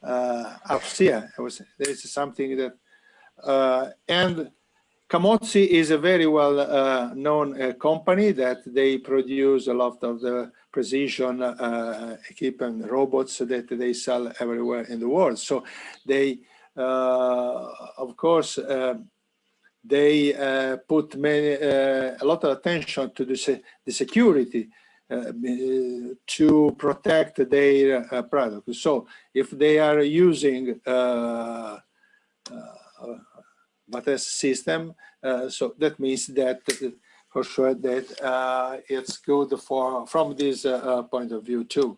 AFCEA. There is something that and Camozzi is a very well known company that they produce a lot of the precision equipment robots that they sell everywhere in the world. So they, of course, they put a lot of attention to the security to protect their product. So if they are using Vates system, so that means that for sure that it's good from this point of view too.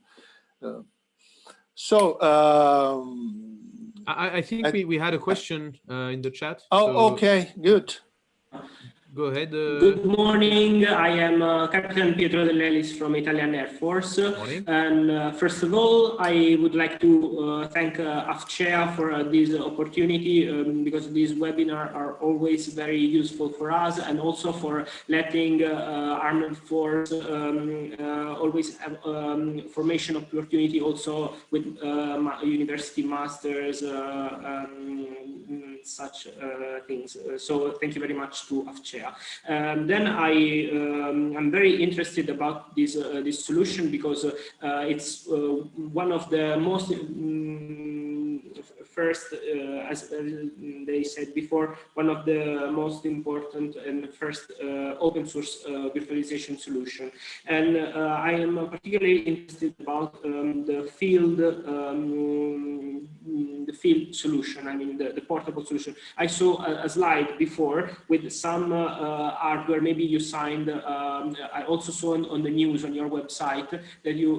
I think we had a question in the chat. Oh, so okay, good. Go ahead. Good morning. I am Captain Pietro Dell'Elis from Italian Air Force. Morning. And first of all, I would like to thank AFCEA for this opportunity because these webinars are always very useful for us, and also for letting armed force always have formation opportunity also with university masters, such things. So thank you very much to AFCEA. Then I'm very interested about this solution because it's one of the most first, as they said before, one of the most important and first open source virtualization solution. And I am particularly interested about the field solution. I mean the portable solution. I saw a slide before with some hardware. Maybe you signed. I also saw on the news on your website that you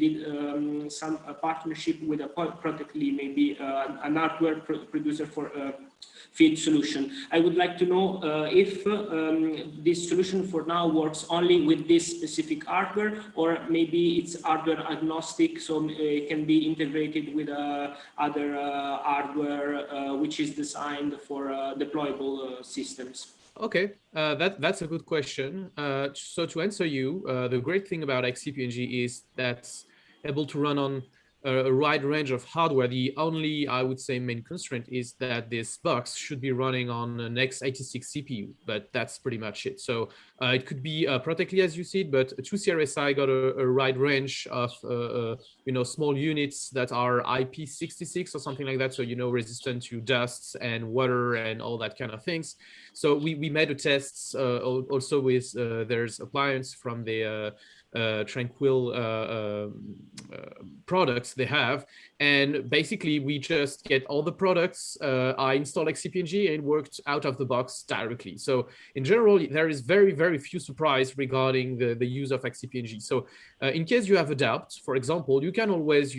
did some partnership with a practically maybe an hardware producer for field solution. I would like to know if this solution for now works only with this specific hardware, or maybe it's hardware agnostic, so it can be integrated with other hardware which is designed for deployable systems. Okay, that's a good question. So to answer you, the great thing about XCP-ng is that's able to run on a wide range of hardware. The only, I would say, main constraint is that this box should be running on an x86 CPU, but that's pretty much it. So it could be practically as you said, but 2CRSI got a wide range of small units that are IP66 or something like that, so resistant to dust and water and all that kind of things. So we made a test also with there's appliance from the Tranquil products they have, and basically we just get all the products. I installed XCP-ng and it worked out of the box directly. So in general, there is very few surprise regarding the use of XCP-ng. So in case you have a doubt, for example, you can always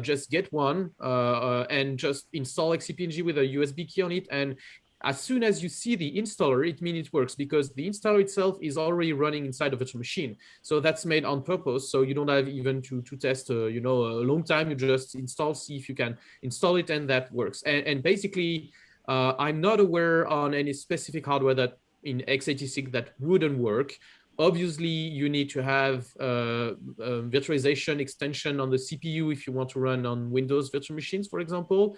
just get one and just install XCP-ng with a USB key on it, and as soon as you see the installer, it means it works, because the installer itself is already running inside of a virtual machine. So that's made on purpose. So you don't have even to test, a long time. You just install, see if you can install it, and that works. And basically, I'm not aware on any specific hardware that in x86 that wouldn't work. Obviously, you need to have virtualization extension on the CPU if you want to run on Windows virtual machines, for example.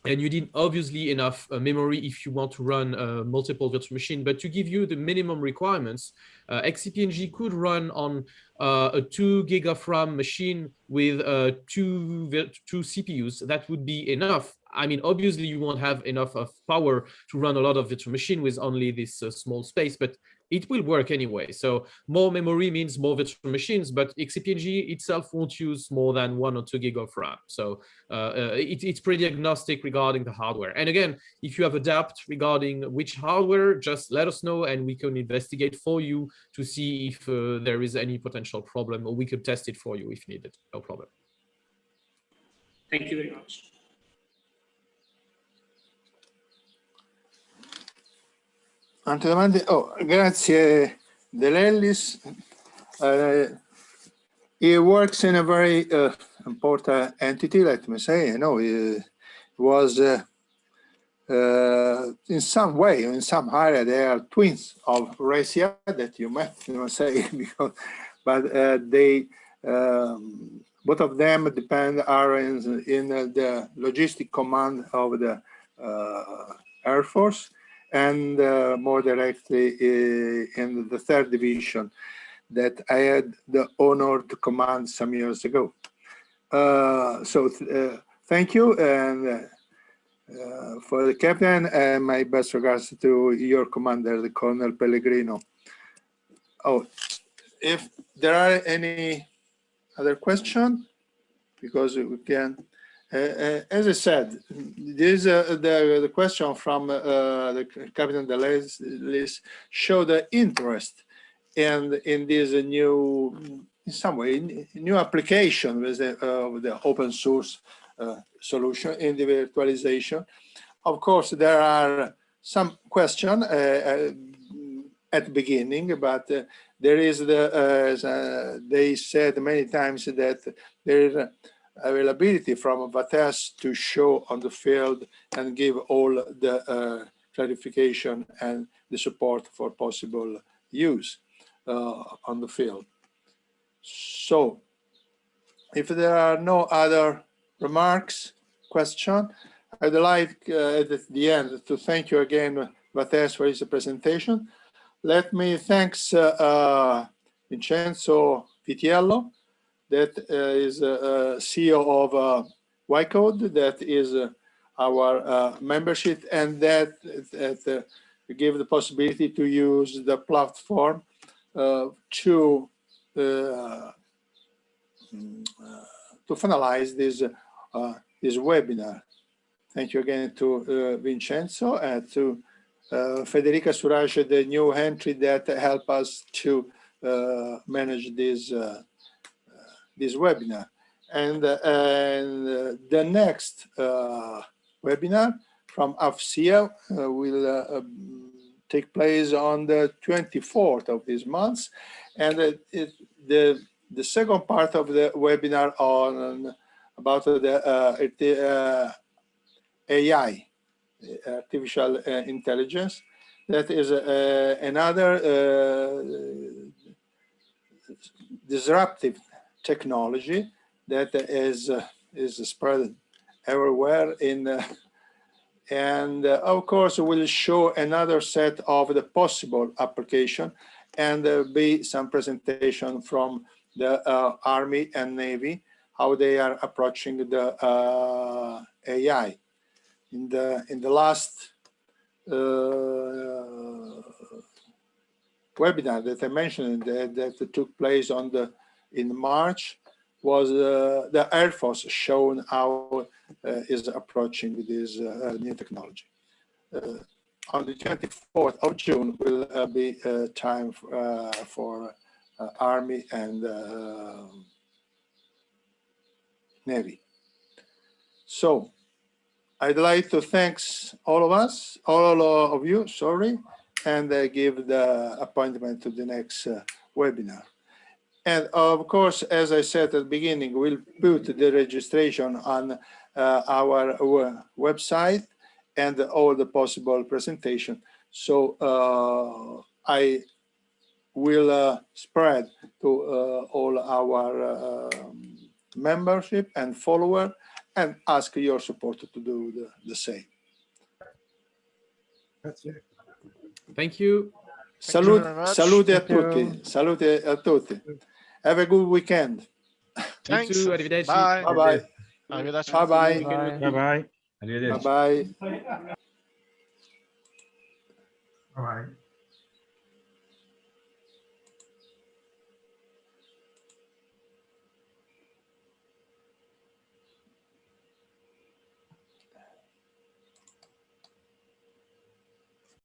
And you need obviously enough memory if you want to run multiple virtual machines. But to give you the minimum requirements, XCP-ng could run on a 2 gig of RAM machine with two CPUs. That would be enough. I mean, obviously you won't have enough of power to run a lot of virtual machine with only this small space, but it will work anyway. So more memory means more virtual machines, but XCP-ng itself won't use more than 1 or 2 gig of RAM. So it's pretty agnostic regarding the hardware. And again, if you have a doubt regarding which hardware, just let us know and we can investigate for you to see if there is any potential problem, or we could test it for you if needed. No problem. Thank you very much. Altre domande? Oh, grazie Delellis. It works in a very important entity, let me say. It was in some way, in some area, they are twins of AFCEA that you might say, because, but they both of them are in the logistic command of the Air Force, and more directly in the 3rd Division that I had the honor to command some years ago. So thank you, and for the captain, and my best regards to your commander, the Colonel Pellegrino. Oh, if there are any other question, because we can. As I said, this the question from the Captain Delellis show the interest in this new, in some way, new application with the open source solution in the virtualization. Of course, there are some questions at the beginning, but there is as they said many times that there is availability from Vates to show on the field and give all the clarification and the support for possible use on the field. So if there are no other remarks, question, I'd like at the end to thank you again, Vates, for his presentation. Let me thank Vincenzo Vitiello, that is CEO of code that is our membership, and that give the possibility to use the platform to finalize this webinar. Thank you again to Vincenzo and to Federica Suraj, the new entry that help us to manage this webinar. And the next webinar from AFCEA will take place on the 24th of this month, and the second part of the webinar about the AI, artificial intelligence. That is another disruptive technology that is spread everywhere and of course will show another set of the possible application, and be some presentation from the Army and Navy, how they are approaching the AI. In the last webinar that I mentioned that took place in March was the Air Force showing how is approaching this new technology. On the 24th of June will be time for Army and Navy. So I'd like to thank all of you, sorry, and give the appointment to the next webinar. And of course, as I said at the beginning, we'll put the registration on our website and all the possible presentation. So I will spread to all our membership and follower, and ask your support to do the same. That's it. Thank you. Salute a tutti. Salute a tutti. Have a good weekend. Thanks. You too. Arrivederci. Bye. Bye-bye. Arrivederci. Bye-bye. Bye-bye. Arrivederci. Bye-bye. All right.